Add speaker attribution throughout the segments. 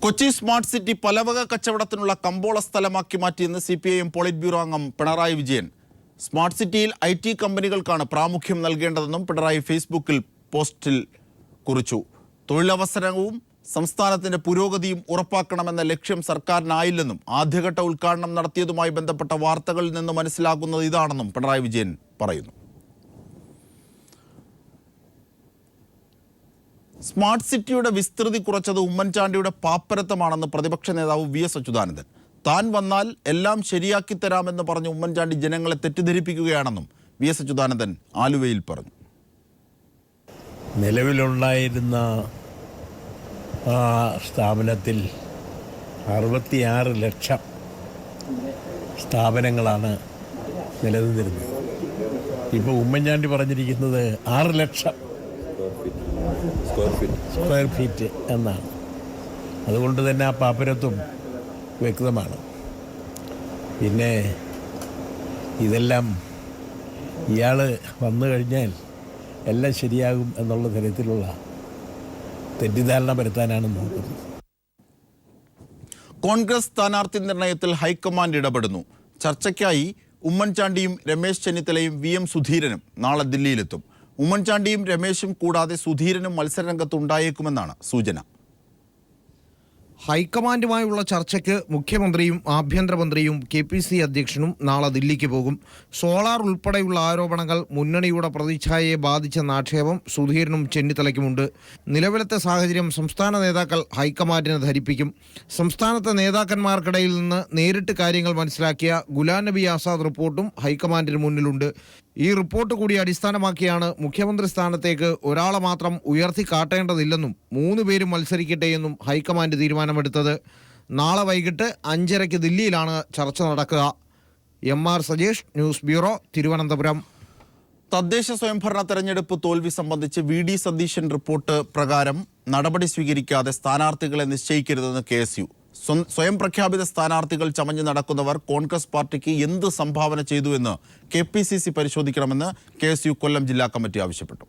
Speaker 1: Kochi smart city പലവക കച്ചവടത്തിനുള്ള കമ്പോള സ്ഥലമാക്കി മാറ്റിയെന്ന് CPIM polit bureau അംഗം Pinarayi Vijayan. Smart സിറ്റിയിൽ IT കമ്പനികൾക്കാണ് പ്രാമുഖ്യം നൽകേണ്ടതെന്നും പിണറായി ഫേസ്ബുക്കിൽ പോസ്റ്റിൽ കുറിച്ചു. തൊഴിലവസരവും സംസ്ഥാനത്തിന്റെ പുരോഗതിയും ഉറപ്പാക്കണമെന്ന ലക്ഷ്യം സർക്കാരിനായില്ലെന്നും ആദ്യഘട്ട ഉദ്ഘാടനം നടത്തിയതുമായി ബന്ധപ്പെട്ട വാർത്തകളിൽ നിന്ന് മനസ്സിലാക്കുന്നത് ഇതാണെന്നും പിണറായി വിജയൻ പറയുന്നു. സ്മാർട്ട് സിറ്റിയുടെ വിസ്തൃതി കുറച്ചത് ഉമ്മൻചാണ്ടിയുടെ പാപ്പരത്തമാണെന്ന് പ്രതിപക്ഷ നേതാവ് VS അച്യുതാനന്ദൻ. താൻ വന്നാൽ എല്ലാം ശരിയാക്കി തരാമെന്ന് പറഞ്ഞ് ഉമ്മൻചാണ്ടി ജനങ്ങളെ തെറ്റിദ്ധരിപ്പിക്കുകയാണെന്നും VS അച്യുതാനന്ദൻ ആലുവയിൽ പറഞ്ഞു.
Speaker 2: നിലവിലുണ്ടായിരുന്ന ആ സ്ഥാപനത്തിൽ 66 ലക്ഷം സ്ഥാപനങ്ങളാണ് നിലനിന്നിരുന്നത്. ഇപ്പോൾ ഉമ്മൻചാണ്ടി പറഞ്ഞിരിക്കുന്നത് 6 ലക്ഷം സ്ക്വയർ ഫീറ്റ് എന്നാണ്. അതുകൊണ്ട് തന്നെ ആ പാപ്പരത്വം വ്യക്തമാണ്. പിന്നെ ഇതെല്ലാം ഇയാൾ വന്നു കഴിഞ്ഞാൽ എല്ലാം ശരിയാകും എന്നുള്ള തരത്തിലുള്ള തെറ്റിദ്ധാരണ വരുത്താനാണ് നോക്കുന്നത്.
Speaker 1: കോൺഗ്രസ് സ്ഥാനാർത്ഥി നിർണയത്തിൽ ഹൈക്കമാൻഡ് ഇടപെടുന്നു. ചർച്ചയ്ക്കായി ഉമ്മൻചാണ്ടിയും രമേശ് ചെന്നിത്തലയും VM സുധീരനും നാളെ ദില്ലിയിലെത്തും. ഉമ്മൻചാണ്ടിയും രമേശും കൂടാതെ സുധീരനും മത്സരരംഗത്ത് ഉണ്ടായേക്കുമെന്നാണ് സൂചന.
Speaker 3: ഹൈക്കമാൻഡുമായുള്ള ചർച്ചയ്ക്ക് മുഖ്യമന്ത്രിയും ആഭ്യന്തരമന്ത്രിയും KPC അധ്യക്ഷനും നാളെ ദില്ലിക്ക് പോകും. സോളാർ ഉൾപ്പെടെയുള്ള ആരോപണങ്ങൾ മുന്നണിയുടെ പ്രതിച്ഛായയെ ബാധിച്ചെന്ന ആക്ഷേപം സുധീരനും ചെന്നിത്തലയ്ക്കുമുണ്ട്. നിലവിലത്തെ സാഹചര്യം സംസ്ഥാന നേതാക്കൾ ഹൈക്കമാൻഡിനെ ധരിപ്പിക്കും. സംസ്ഥാനത്തെ നേതാക്കന്മാർക്കിടയിൽ നിന്ന് നേരിട്ട് കാര്യങ്ങൾ മനസ്സിലാക്കിയ ഗുലാം നബി ആസാദ് റിപ്പോർട്ടും ഹൈക്കമാൻഡിന് മുന്നിലുണ്ട്. ഈ റിപ്പോർട്ട് കൂടി അടിസ്ഥാനമാക്കിയാണ് മുഖ്യമന്ത്രി സ്ഥാനത്തേക്ക് ഒരാളെ മാത്രം ഉയർത്തി കാട്ടേണ്ടതില്ലെന്നും 3 പേരും മത്സരിക്കട്ടെയെന്നും ഹൈക്കമാൻഡ് തീരുമാനമെടുത്തത്. നാളെ വൈകിട്ട് 5:30 ദില്ലിയിലാണ് ചർച്ച നടക്കുക. MR Sajesh, news bureau, Thiruvananthapuram.
Speaker 1: തദ്ദേശ സ്വയംഭരണ തെരഞ്ഞെടുപ്പ് തോൽവി സംബന്ധിച്ച് VD സതീശൻ റിപ്പോർട്ട് പ്രകാരം നടപടി സ്വീകരിക്കാതെ സ്ഥാനാർത്ഥികളെ നിശ്ചയിക്കരുതെന്ന് KSU. സ്വയം പ്രഖ്യാപിത സ്ഥാനാർത്ഥികൾ ചമഞ്ഞ് നടക്കുന്നവർ കോൺഗ്രസ് പാർട്ടിക്ക് എന്ത് സംഭാവന ചെയ്തുവെന്ന് KPCC പരിശോധിക്കണമെന്ന് KSU കൊല്ലം ജില്ലാ കമ്മിറ്റി ആവശ്യപ്പെട്ടു.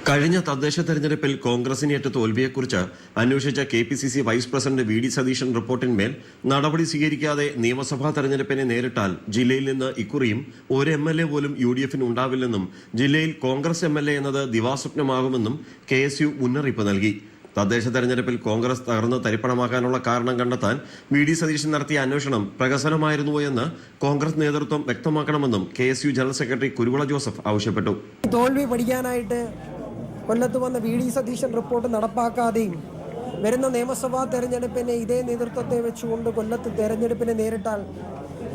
Speaker 4: കഴിഞ്ഞ തദ്ദേശ തെരഞ്ഞെടുപ്പിൽ കോൺഗ്രസിനേറ്റ തോൽവിയെക്കുറിച്ച് അന്വേഷിച്ച KPCC vice president VD Satheesan റിപ്പോർട്ടിന്മേൽ നടപടി സ്വീകരിക്കാതെ നിയമസഭാ തെരഞ്ഞെടുപ്പിനെ നേരിട്ടാൽ ജില്ലയിൽ നിന്ന് ഇക്കുറിയും ഒരു MLA പോലും UDFന് ഉണ്ടാവില്ലെന്നും ജില്ലയിൽ കോൺഗ്രസ് MLA എന്നത് ദിവാസ്വപ്നമാകുമെന്നും KSU മുന്നറിയിപ്പ് നൽകി. തദ്ദേശ തെരഞ്ഞെടുപ്പിൽ കോൺഗ്രസ് തകർന്ന് തരിപ്പണമാക്കാനുള്ള കാരണം കണ്ടെത്താൻ VD സതീശൻ നടത്തിയ അന്വേഷണം പ്രഹസനമായിരുന്നുവോ എന്ന് കോൺഗ്രസ് നേതൃത്വം വ്യക്തമാക്കണമെന്നും KSU general secretary Kuruvila Joseph ആവശ്യപ്പെട്ടു.
Speaker 5: തോൽവി പഠിക്കാനായിട്ട് കൊല്ലത്ത് വന്ന VD സതീശൻ റിപ്പോർട്ട് നടപ്പാക്കാതെയും വരുന്ന നിയമസഭാ തെരഞ്ഞെടുപ്പിനെ ഇതേ നേതൃത്വത്തെ വെച്ചുകൊണ്ട് കൊല്ലത്ത് തെരഞ്ഞെടുപ്പിനെ നേരിട്ടാൽ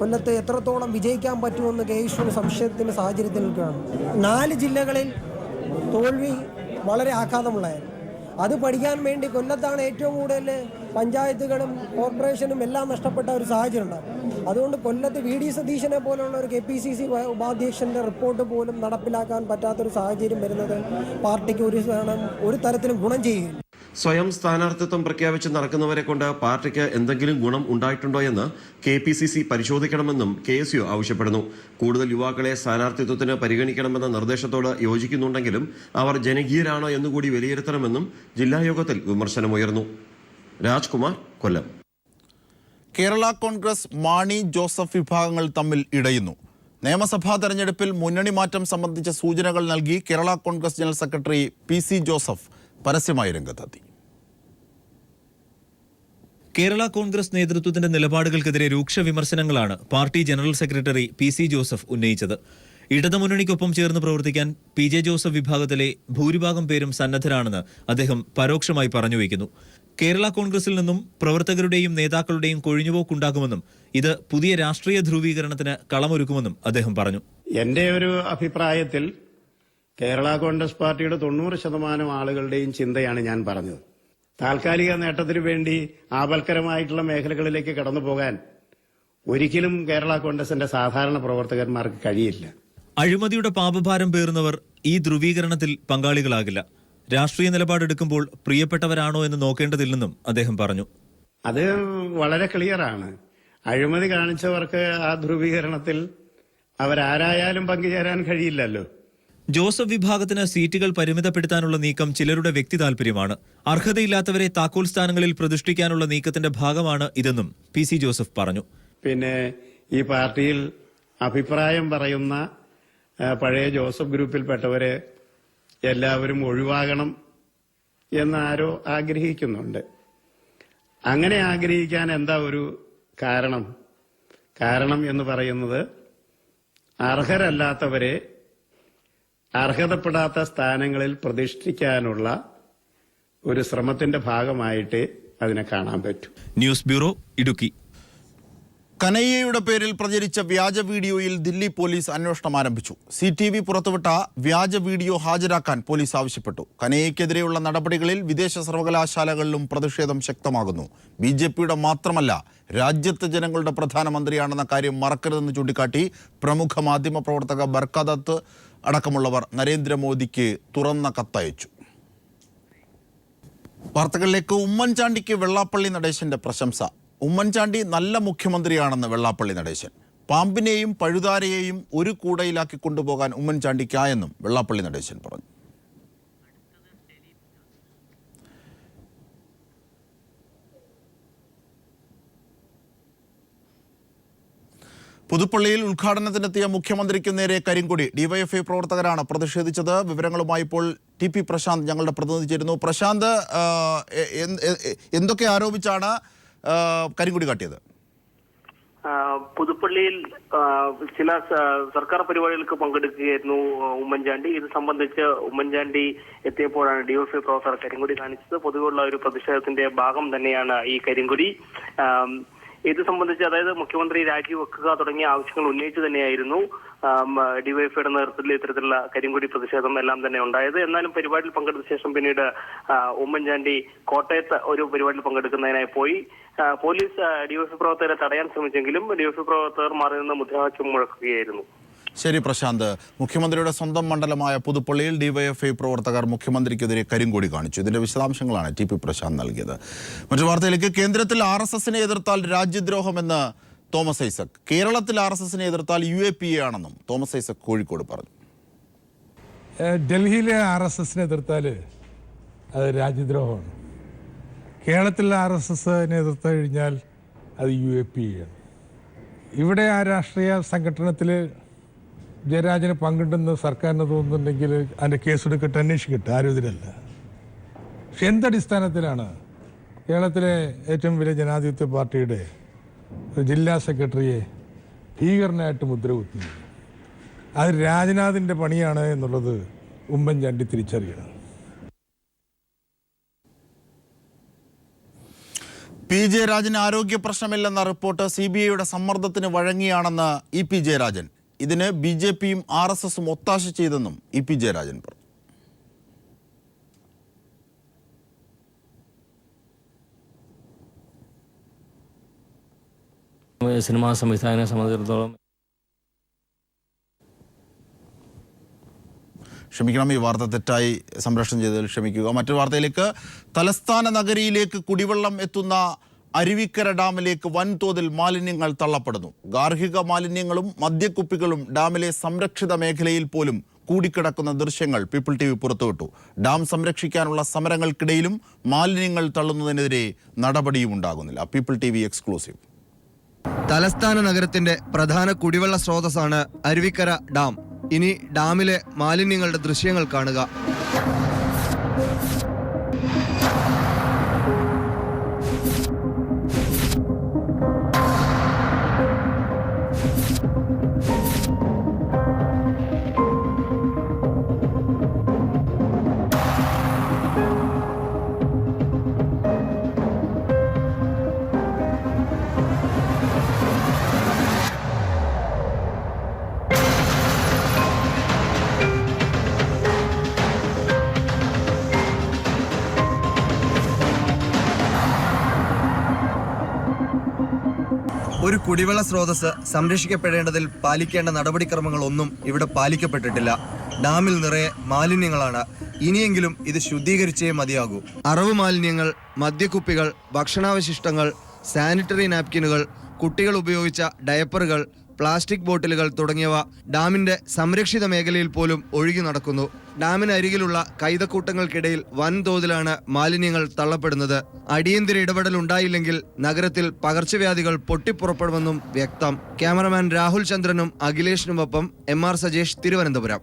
Speaker 5: കൊല്ലത്ത് എത്രത്തോളം വിജയിക്കാൻ പറ്റുമെന്ന് KSU സംശയത്തിന്റെ സാഹചര്യത്തിൽ നിൽക്കുകയാണ്. 4 ജില്ലകളിൽ തോൽവി വളരെ ആഘാതമുള്ളതായിരുന്നു. അത് പഠിക്കാൻ വേണ്ടി കൊല്ലത്താണ് ഏറ്റവും കൂടുതൽ പഞ്ചായത്തുകളും കോർപ്പറേഷനും എല്ലാം നഷ്ടപ്പെട്ട ഒരു സാഹചര്യം ഉണ്ടാകും. അതുകൊണ്ട് കൊല്ലത്ത് VD സതീശനെ പോലുള്ള ഒരു KPCC ഉപാധ്യക്ഷന്റെ റിപ്പോർട്ട് പോലും നടപ്പിലാക്കാൻ പറ്റാത്തൊരു സാഹചര്യം വരുന്നത് പാർട്ടിക്ക് ഒരു തരത്തിലും ഗുണം ചെയ്യുകയില്ല.
Speaker 4: സ്വയം സ്ഥാനാർത്ഥിത്വം പ്രഖ്യാപിച്ച് നടക്കുന്നവരെ കൊണ്ട് പാർട്ടിക്ക് എന്തെങ്കിലും ഗുണം ഉണ്ടായിട്ടുണ്ടോ എന്ന് KPCC പരിശോധിക്കണമെന്നും KSU ആവശ്യപ്പെടുന്നു. കൂടുതൽ യുവാക്കളെ സ്ഥാനാർത്ഥിത്വത്തിന് പരിഗണിക്കണമെന്ന നിർദ്ദേശത്തോട് യോജിക്കുന്നുണ്ടെങ്കിലും അവർ ജനകീയരാണോ എന്നുകൂടി വിലയിരുത്തണമെന്നും ജില്ലാ യോഗത്തിൽ വിമർശനമുയർന്നു. രാജ്കുമാർ, കൊല്ലം.
Speaker 1: കേരള കോൺഗ്രസ് മാണി ജോസഫ് വിഭാഗങ്ങൾ തമ്മിൽ ഇടയുന്നു. നിയമസഭാ തെരഞ്ഞെടുപ്പിൽ മുന്നണി മാറ്റം സംബന്ധിച്ച സൂചനകൾ നൽകി Kerala Congress general secretary PC Joseph പരസ്യമായി രംഗത്തെത്തി.
Speaker 6: കേരള കോൺഗ്രസ് നേതൃത്വത്തിന്റെ നിലപാടുകൾക്കെതിരെ രൂക്ഷ വിമർശനങ്ങളാണ് party general secretary PC Joseph ഉന്നയിച്ചത്. ഇടതുമുന്നണിക്കൊപ്പം ചേർന്ന് പ്രവർത്തിക്കാൻ PJ ജോസഫ് വിഭാഗത്തിലെ ഭൂരിഭാഗം പേരും സന്നദ്ധരാണെന്ന് അദ്ദേഹം പരോക്ഷമായി പറഞ്ഞുവയ്ക്കുന്നു. കേരള കോൺഗ്രസിൽ നിന്നും പ്രവർത്തകരുടെയും നേതാക്കളുടെയും കൊഴിഞ്ഞുപോക്കുണ്ടാകുമെന്നും ഇത് പുതിയ രാഷ്ട്രീയ ധ്രുവീകരണത്തിന് കളമൊരുക്കുമെന്നും അദ്ദേഹം പറഞ്ഞു.
Speaker 7: എന്റെ ഒരു അഭിപ്രായത്തിൽ കേരള കോൺഗ്രസ് പാർട്ടിയുടെ 90% ആളുകളുടെയും ചിന്തയാണ് ഞാൻ പറഞ്ഞത്. താൽക്കാലിക നേട്ടത്തിനു വേണ്ടി ആപൽക്കരമായിട്ടുള്ള മേഖലകളിലേക്ക് കടന്നു പോകാൻ ഒരിക്കലും കേരള കോൺഗ്രസിന്റെ സാധാരണ പ്രവർത്തകന്മാർക്ക് കഴിയില്ല.
Speaker 6: അഴിമതിയുടെ പാപഭാരം പേറുന്നവർ ഈ ധ്രുവീകരണത്തിൽ പങ്കാളികളാകില്ല. രാഷ്ട്രീയ നിലപാടെടുക്കുമ്പോൾ പ്രിയപ്പെട്ടവരാണോ എന്ന് നോക്കേണ്ടതില്ലെന്നും അദ്ദേഹം പറഞ്ഞു.
Speaker 7: അത് വളരെ ക്ലിയറാണ്. അഴിമതി കാണിച്ചവർക്ക് ആ ധ്രുവീകരണത്തിൽ അവരാരായാലും പങ്കുചേരാൻ കഴിയില്ലല്ലോ.
Speaker 6: ജോസഫ് വിഭാഗത്തിന് സീറ്റുകൾ പരിമിതപ്പെടുത്താനുള്ള നീക്കം ചിലരുടെ വ്യക്തി താൽപര്യമാണ്. അർഹതയില്ലാത്തവരെ താക്കോൽ സ്ഥാനങ്ങളിൽ പ്രതിഷ്ഠിക്കാനുള്ള നീക്കത്തിന്റെ ഭാഗമാണ് ഇതെന്നും PC ജോസഫ് പറഞ്ഞു.
Speaker 7: പിന്നെ ഈ പാർട്ടിയിൽ അഭിപ്രായം പറയുന്ന പഴയ ജോസഫ് ഗ്രൂപ്പിൽപ്പെട്ടവരെ എല്ലാവരും ഒഴിവാകണം എന്നാരോ ആഗ്രഹിക്കുന്നുണ്ട്. അങ്ങനെ ആഗ്രഹിക്കാൻ എന്താ ഒരു കാരണം എന്ന് പറയുന്നത്, അർഹരല്ലാത്തവരെ അർഹതപ്പെടാത്ത സ്ഥാനങ്ങളിൽ പ്രതിഷ്ഠിക്കാനുള്ള ഒരു ശ്രമത്തിന്റെ ഭാഗമായിട്ട് അതിനെ കാണാൻ പറ്റും.
Speaker 6: News bureau, Idukki.
Speaker 1: കനയ്യയുടെ പേരിൽ പ്രചരിച്ച വ്യാജ വീഡിയോയിൽ ദില്ലി പോലീസ് അന്വേഷണം ആരംഭിച്ചു. CTV പുറത്തുവിട്ട വ്യാജ വീഡിയോ ഹാജരാക്കാൻ പോലീസ് ആവശ്യപ്പെട്ടു. കനയ്യയ്ക്കെതിരെയുള്ള നടപടികളിൽ വിദേശ സർവകലാശാലകളിലും പ്രതിഷേധം ശക്തമാകുന്നു. BJPയുടെ മാത്രമല്ല, രാജ്യത്തെ ജനങ്ങളുടെ പ്രധാനമന്ത്രിയാണെന്ന കാര്യം മറക്കരുതെന്ന് ചൂണ്ടിക്കാട്ടി പ്രമുഖ മാധ്യമപ്രവർത്തക ബർക്കദത്ത് അടക്കമുള്ളവർ നരേന്ദ്രമോദിക്ക് തുറന്ന കത്തയച്ചു. വാർത്തകളിലേക്ക്. ഉമ്മൻചാണ്ടിക്ക് വെള്ളാപ്പള്ളി നടേശന്റെ പ്രശംസ. ഉമ്മൻചാണ്ടി നല്ല മുഖ്യമന്ത്രിയാണെന്ന് വെള്ളാപ്പള്ളി നടേശൻ. പാമ്പിനെയും പഴുതാരയെയും ഒരു കൂടയിലാക്കി കൊണ്ടുപോകാൻ ഉമ്മൻചാണ്ടിക്കായെന്നും വെള്ളാപ്പള്ളി നടേശൻ പറഞ്ഞു. പുതുപ്പള്ളിയിൽ ഉദ്ഘാടനത്തിനെത്തിയ മുഖ്യമന്ത്രിക്ക് നേരെ കരിങ്കൊടി. DYFI പ്രവർത്തകരാണ് പ്രതിഷേധിച്ചത്. വിവരങ്ങളുമായി ഇപ്പോൾ TP പ്രശാന്ത് ഞങ്ങളുടെ പ്രതിനിധി ചേരുന്നു. പ്രശാന്ത്, എന്തൊക്കെ ആരോപിച്ചാണ് കരിങ്കൊടി കാട്ടിയത്?
Speaker 8: പുതുപ്പള്ളിയിൽ ചില സർക്കാർ പരിപാടികൾക്ക് പങ്കെടുക്കുകയായിരുന്നു ഉമ്മൻചാണ്ടി. ഇത് സംബന്ധിച്ച് ഉമ്മൻചാണ്ടി എത്തിയപ്പോഴാണ് DYFI പ്രവർത്തകർ കരിങ്കൊടി കാണിച്ചത്. പൊതുവെയുള്ള ഒരു പ്രതിഷേധത്തിന്റെ ഭാഗം തന്നെയാണ് ഈ കരിങ്കൊടി. ഇത് സംബന്ധിച്ച്, അതായത് മുഖ്യമന്ത്രി രാജിവെക്കുക തുടങ്ങിയ ആവശ്യങ്ങൾ ഉന്നയിച്ചു തന്നെയായിരുന്നു DYFIയുടെ നേതൃത്വത്തിൽ ഇത്തരത്തിലുള്ള കരിങ്കൊടി പ്രതിഷേധം എല്ലാം തന്നെ ഉണ്ടായത്. എന്നാലും പരിപാടിയിൽ പങ്കെടുത്ത ശേഷം പിന്നീട് ഉമ്മൻചാണ്ടി കോട്ടയത്ത് ഒരു പരിപാടിയിൽ പങ്കെടുക്കുന്നതിനായി പോയി. പോലീസ് DYFI പ്രവർത്തകരെ തടയാൻ ശ്രമിച്ചെങ്കിലും DYFI പ്രവർത്തകർ മാറി നിന്ന് മുദ്രാവാക്യം മുഴക്കുകയായിരുന്നു.
Speaker 1: ശരി പ്രശാന്ത്. മുഖ്യമന്ത്രിയുടെ സ്വന്തം മണ്ഡലമായ പുതുപ്പള്ളിയിൽ DYFI പ്രവർത്തകർ മുഖ്യമന്ത്രിക്കെതിരെ കരിങ്കൊടി കാണിച്ചു. ഇതിന്റെ വിശദാംശങ്ങളാണ് TP പ്രശാന്ത് നൽകിയത്. മറ്റു വാർത്തയിലേക്ക്. കേന്ദ്രത്തിൽ RSSനെ എതിർത്താൽ രാജ്യദ്രോഹമെന്ന് തോമസ് ഐസക്. കേരളത്തിൽ RSSനെ എതിർത്താൽ UAPA ആണെന്നും തോമസ് ഐസക് കോഴിക്കോട് പറഞ്ഞു.
Speaker 9: ഡൽഹിയിലെ RSSനെ എതിർത്താൽ അത് രാജ്യദ്രോഹമാണ്. കേരളത്തിൽ RSSനെ എതിർത്ത് കഴിഞ്ഞാൽ അത് UAPA ആണ്. ഇവിടെ ആ രാഷ്ട്രീയ സംഘടനത്തിൽ ജയരാജന് പങ്കുണ്ടെന്ന് സർക്കാരിന് തോന്നുന്നുണ്ടെങ്കിൽ അതിൻ്റെ കേസെടുക്കട്ടെ, അന്വേഷിക്കട്ടെ, ആരും ഇതിലല്ല. പക്ഷെ എന്തടിസ്ഥാനത്തിലാണ് കേരളത്തിലെ ഏറ്റവും വലിയ ജനാധിപത്യ പാർട്ടിയുടെ ജില്ലാ സെക്രട്ടറിയെ ഭീകരനായിട്ട് മുദ്ര കുത്തുന്നത്? അത് രാജ്നാഥിൻ്റെ പണിയാണ് എന്നുള്ളത് ഉമ്മൻചാണ്ടി തിരിച്ചറിയണം.
Speaker 1: P. ജയരാജന് ആരോഗ്യ പ്രശ്നമില്ലെന്ന റിപ്പോർട്ട് CBIയുടെ സമ്മർദ്ദത്തിന് വഴങ്ങിയാണെന്ന് EP ജയരാജൻ. ഇതിന് BJPയും RSSും ഒത്താശ ചെയ്തെന്നും EP ജയരാജൻ പറഞ്ഞു.
Speaker 10: സിനിമാ സംവിധായകനെ സംബന്ധിച്ചിടത്തോളം
Speaker 1: ക്ഷമിക്കണം, ഈ വാർത്ത തെറ്റായി സംപ്രേഷണം ചെയ്തതിൽ ക്ഷമിക്കുക. മറ്റൊരു വാർത്തയിലേക്ക്. തലസ്ഥാന നഗരിയിലേക്ക് കുടിവെള്ളം എത്തുന്ന അരുവിക്കര ഡാമിലേക്ക് വൻതോതിൽ മാലിന്യങ്ങൾ തള്ളപ്പെടുന്നു. ഗാർഹിക മാലിന്യങ്ങളും മദ്യക്കുപ്പികളും ഡാമിലെ സംരക്ഷിത മേഖലയിൽ പോലും കൂടിക്കിടക്കുന്ന ദൃശ്യങ്ങൾ പീപ്പിൾ TV പുറത്തുവിട്ടു. ഡാം സംരക്ഷിക്കാനുള്ള സമരങ്ങൾക്കിടയിലും മാലിന്യങ്ങൾ തള്ളുന്നതിനെതിരെ നടപടിയും ഉണ്ടാകുന്നില്ല. People TV exclusive.
Speaker 3: തലസ്ഥാന നഗരത്തിന്റെ പ്രധാന കുടിവെള്ള സ്രോതസ്സാണ് അരുവിക്കര ഡാം. ഇനി ഡാമിലെ മാലിന്യങ്ങളുടെ ദൃശ്യങ്ങൾ കാണുക. ഒരു കുടിവെള്ള സ്രോതസ് സംരക്ഷിക്കപ്പെടേണ്ടതിൽ പാലിക്കേണ്ട നടപടിക്രമങ്ങളൊന്നും ഇവിടെ പാലിക്കപ്പെട്ടിട്ടില്ല. ഡാമിൽ നിറയെ മാലിന്യങ്ങളാണ്. ഇനിയെങ്കിലും ഇത് ശുദ്ധീകരിച്ചേ മതിയാകൂ. അറവ് മാലിന്യങ്ങൾ, മദ്യക്കുപ്പികൾ, ഭക്ഷണാവശിഷ്ടങ്ങൾ, സാനിറ്ററി നാപ്കിനുകൾ, കുട്ടികൾ ഉപയോഗിച്ച ഡയപ്പറുകൾ, പ്ലാസ്റ്റിക് ബോട്ടിലുകൾ തുടങ്ങിയവ ഡാമിന്റെ സംരക്ഷിത മേഖലയിൽ പോലും ഒഴുകി നടക്കുന്നു. ഡാമിനരികിലുള്ള കൈതക്കൂട്ടങ്ങൾക്കിടയിൽ വൻതോതിലാണ് മാലിന്യങ്ങൾ തള്ളപ്പെടുന്നത്. അടിയന്തര ഇടപെടൽ ഉണ്ടായില്ലെങ്കിൽ നഗരത്തിൽ പകർച്ചവ്യാധികൾ പൊട്ടിപ്പുറപ്പെടുമെന്നും വ്യക്തം. ക്യാമറമാൻ രാഹുൽ ചന്ദ്രനും അഖിലേഷിനുമൊപ്പം MR സജേഷ്, തിരുവനന്തപുരം.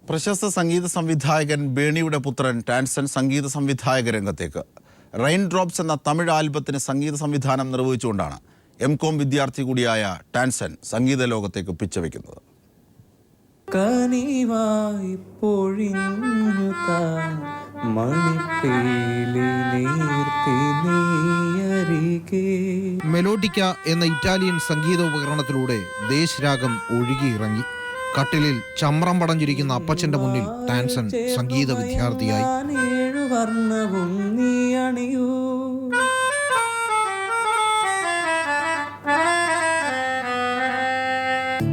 Speaker 1: പ്രശസ്ത സംഗീത സംവിധായകൻ ബേണിയുടെ പുത്രൻ ടാൻസൺ സംഗീത സംവിധായക രംഗത്തേക്ക്. റെയിൻ ഡ്രോപ്സ് എന്ന തമിഴ് ആൽബത്തിന് സംഗീത സംവിധാനം നിർവഹിച്ചുകൊണ്ടാണ് M.Com വിദ്യാർത്ഥി കൂടിയായ ടാൻസൺ സംഗീത ലോകത്തേക്ക് പിച്ചവെക്കുന്നത്.
Speaker 3: മെലോഡിക്ക എന്ന ഇറ്റാലിയൻ സംഗീത ഉപകരണത്തിലൂടെ ദേശരാഗം ഒഴുകിയിറങ്ങി. കട്ടിലിൽ ചമ്രം പടഞ്ഞിരിക്കുന്ന അപ്പച്ചന്റെ മുന്നിൽ ടാൻസൺ സംഗീത വിദ്യാർത്ഥിയായി.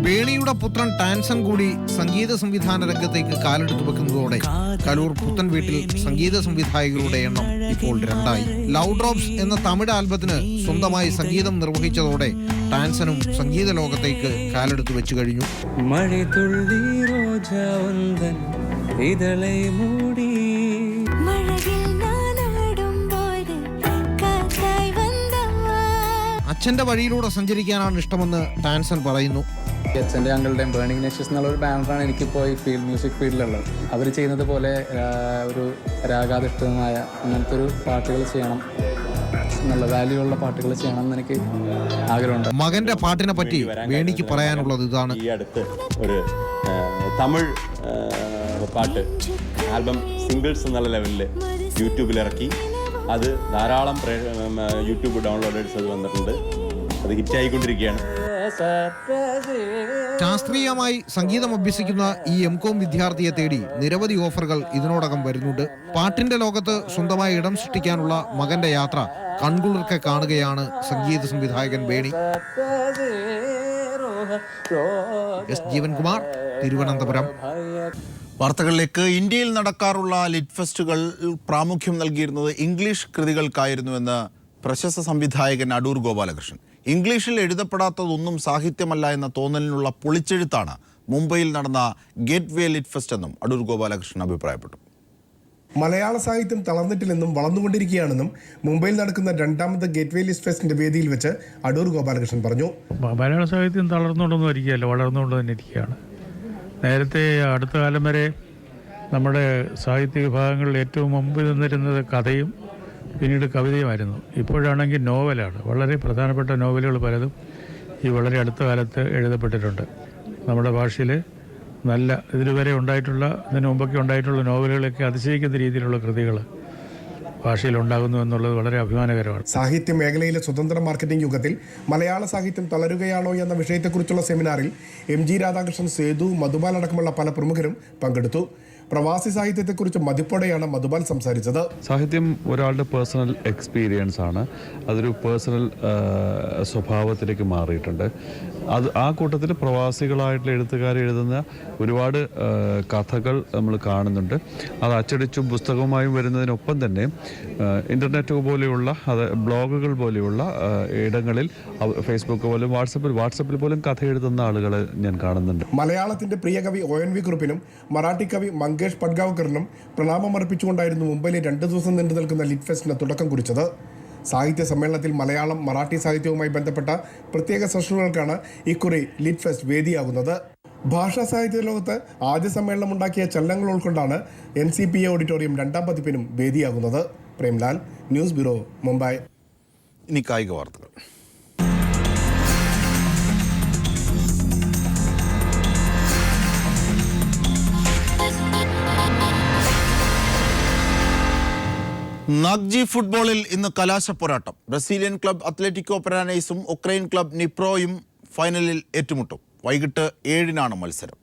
Speaker 3: ബേണിയുടെ പുത്രൻ ടാൻസൺ കൂടി സംഗീത സംവിധാന രംഗത്തേക്ക് കാലെടുത്തു വെക്കുന്നതോടെ കലൂർ പുത്തൻ വീട്ടിൽ സംഗീത സംവിധായകരുടെ എണ്ണം ഇപ്പോൾ 2ആയി. ലവ് ഡ്രോപ്സ് എന്ന തമിഴ് ആൽബത്തിന് സ്വന്തമായി സംഗീതം നിർവഹിച്ചതോടെ ടാൻസനും സംഗീത ലോകത്തേക്ക് കാലെടുത്തു വെച്ചു കഴിഞ്ഞു. അച്ഛന്റെ വഴിയിലൂടെ സഞ്ചരിക്കാനാണ് ഇഷ്ടമെന്ന് ടാൻസൺ പറയുന്നു.
Speaker 11: അച്ഛൻ്റെ അങ്കിളുടെയും ബേണിംഗ് നേഷൻസ് എന്നുള്ള ഒരു ബാൻഡാണ് എനിക്കിപ്പോൾ ഈ മ്യൂസിക് ഫീൽഡിലുള്ളത്. അവർ ചെയ്യുന്നത് പോലെ ഒരു രാഗാധിഷ്ഠിതമായ അങ്ങനത്തെ ഒരു പാട്ടുകൾ ചെയ്യണം, നല്ല വാല്യൂ ഉള്ള പാട്ടുകൾ ചെയ്യണം എന്ന് എനിക്ക് ആഗ്രഹമുണ്ട്.
Speaker 3: മകന്റെ പാട്ടിനെ പറ്റി വേണിക്ക് പറയാനുള്ളത് ഇതാണ്.
Speaker 12: ഈ അടുത്ത് ഒരു തമിഴ് പാട്ട് ആൽബം സിംഗിൾസ് എന്നുള്ള ലെവലിൽ യൂട്യൂബിൽ ഇറക്കി. അത് ധാരാളം യൂട്യൂബ് ഡൗൺലോഡേഴ്സ് അത് വന്നിട്ടുണ്ട്. അത് ഹിറ്റായിക്കൊണ്ടിരിക്കുകയാണ്.
Speaker 3: ശാസ്ത്രീയമായി സംഗീതം അഭ്യസിക്കുന്ന ഈ M.Com വിദ്യാർത്ഥിയെ തേടി നിരവധി ഓഫറുകൾ ഇതിനോടകം വരുന്നുണ്ട്. പാട്ടിന്റെ ലോകത്ത് സ്വന്തമായി ഇടം സൃഷ്ടിക്കാനുള്ള മകന്റെ യാത്ര കൺകുളിർക്കെ കാണുകയാണ് സംഗീത സംവിധായകൻ ബേണി. S. ജീവൻകുമാർ, തിരുവനന്തപുരം.
Speaker 1: വാർത്തകളിലേക്ക്. ഇന്ത്യയിൽ നടക്കാറുള്ള ലിറ്റ് ഫെസ്റ്റുകൾ പ്രാമുഖ്യം നൽകിയിരുന്നത് ഇംഗ്ലീഷ് കൃതികൾക്കായിരുന്നുവെന്ന് പ്രശസ്ത സംവിധായകൻ അടൂർ ഗോപാലകൃഷ്ണൻ. ഇംഗ്ലീഷിൽ എഴുതപ്പെടാത്തതൊന്നും സാഹിത്യമല്ല എന്ന തോന്നലിനുള്ള പൊളിച്ചെഴുത്താണ് മുംബൈയിൽ നടന്ന ഗേറ്റ് വേ ലിറ്റ് ഫെസ്റ്റ് എന്നും അടൂർ ഗോപാലകൃഷ്ണൻ അഭിപ്രായപ്പെട്ടു.
Speaker 13: മലയാള സാഹിത്യം തളർന്നിട്ടില്ലെന്നും വളർന്നുകൊണ്ടിരിക്കുകയാണെന്നും മുംബൈയിൽ നടക്കുന്ന 2ാമത് ഗേറ്റ് വേ ലിറ്റ് ഫെസ്റ്റിന്റെ വേദിയിൽ വെച്ച് അടൂർ ഗോപാലകൃഷ്ണൻ പറഞ്ഞു.
Speaker 9: മലയാള സാഹിത്യം തളർന്നുകൊണ്ടൊന്നും ഇരിക്കുകയല്ല, വളർന്നുകൊണ്ട് തന്നെ ഇരിക്കുകയാണ്. നേരത്തെ അടുത്ത കാലം വരെ നമ്മുടെ സാഹിത്യ വിഭാഗങ്ങളിൽ ഏറ്റവും മുമ്പ് നിന്നിരുന്നത് കഥയും പിന്നീട് കവിതയുമായിരുന്നു. ഇപ്പോഴാണെങ്കിൽ നോവലാണ്. വളരെ പ്രധാനപ്പെട്ട നോവലുകൾ പലതും ഈ വളരെ അടുത്ത കാലത്ത് എഴുതപ്പെട്ടിട്ടുണ്ട്. നമ്മുടെ ഭാഷയിൽ നല്ല ഇതിനുവരെ ഉണ്ടായിട്ടുള്ള, ഇതിനു മുമ്പൊക്കെ ഉണ്ടായിട്ടുള്ള നോവലുകളൊക്കെ അതിശയിക്കുന്ന രീതിയിലുള്ള കൃതികൾ ഭാഷയിൽ ഉണ്ടാകുന്നു എന്നുള്ളത് വളരെ അഭിമാനകരമാണ്.
Speaker 13: സാഹിത്യ മേഖലയിലെ സ്വതന്ത്ര മാർക്കറ്റിംഗ് യുഗത്തിൽ മലയാള സാഹിത്യം തളരുകയാണോ എന്ന വിഷയത്തെക്കുറിച്ചുള്ള സെമിനാറിൽ MG രാധാകൃഷ്ണൻ, സേതു, മധുബാൽ അടക്കമുള്ള പല പ്രമുഖരും പങ്കെടുത്തു. പ്രവാസി സാഹിത്യത്തെക്കുറിച്ച് മതിപ്പോടെയാണ് മധുബാൽ സംസാരിച്ചത്.
Speaker 14: സാഹിത്യം ഒരാളുടെ പേഴ്സണൽ എക്സ്പീരിയൻസ് ആണ്. അതൊരു പേഴ്സണൽ സ്വഭാവത്തിലേക്ക് മാറിയിട്ടുണ്ട്. അത് ആ കൂട്ടത്തിൽ പ്രവാസികളായിട്ടുള്ള എഴുത്തുകാർ എഴുതുന്ന ഒരുപാട് കഥകൾ നമ്മൾ കാണുന്നുണ്ട്. അത് അച്ചടിച്ചും പുസ്തകവുമായും വരുന്നതിനൊപ്പം തന്നെ ഇൻ്റർനെറ്റ് പോലെയുള്ള ബ്ലോഗുകൾ പോലെയുള്ള ഇടങ്ങളിൽ, ഫേസ്ബുക്ക് പോലും വാട്സപ്പിൽ പോലും കഥ എഴുതുന്ന ആളുകളെ ഞാൻ കാണുന്നുണ്ട്.
Speaker 13: മലയാളത്തിന്റെ പ്രിയ കവി ONV കുറുപ്പിനും മറാഠി കവി മങ്കേഷ് പഡ്ഗാവ്കറിനും പ്രണാമമർപ്പിച്ചുകൊണ്ടായിരുന്നു മുംബൈയിലെ 2 ദിവസം നീണ്ടു നിൽക്കുന്ന ലിറ്റ് ഫെസ്റ്റിന് തുടക്കം കുറിച്ചത്. സാഹിത്യ സമ്മേളനത്തിൽ മലയാളം, മറാഠി സാഹിത്യവുമായി ബന്ധപ്പെട്ട പ്രത്യേക സെഷനുകൾക്കാണ് ഇക്കുറി ലിറ്റ് ഫെസ്റ്റ് വേദിയാകുന്നത്. ഭാഷാ സാഹിത്യ ലോകത്ത് ആദ്യ സമ്മേളനം ഉണ്ടാക്കിയ ചലനങ്ങൾ ഉൾക്കൊണ്ടാണ് NCPA ഓഡിറ്റോറിയം 2ാം പതിപ്പിനും വേദിയാകുന്നത്. Premlal, news bureau, Mumbai.
Speaker 1: ഇനി കായിക വാർത്തകൾ. നാഗ്ജി ഫുട്ബോളിൽ ഇന്ന് കലാശപ്പോരാട്ടം. ബ്രസീലിയൻ ക്ലബ് അത്ലറ്റിക്കോ പരാനൈസും ഉക്രൈൻ ക്ലബ് നിപ്രോയും ഫൈനലിൽ ഏറ്റുമുട്ടും. വൈകിട്ട് 7-നാണ് മത്സരം.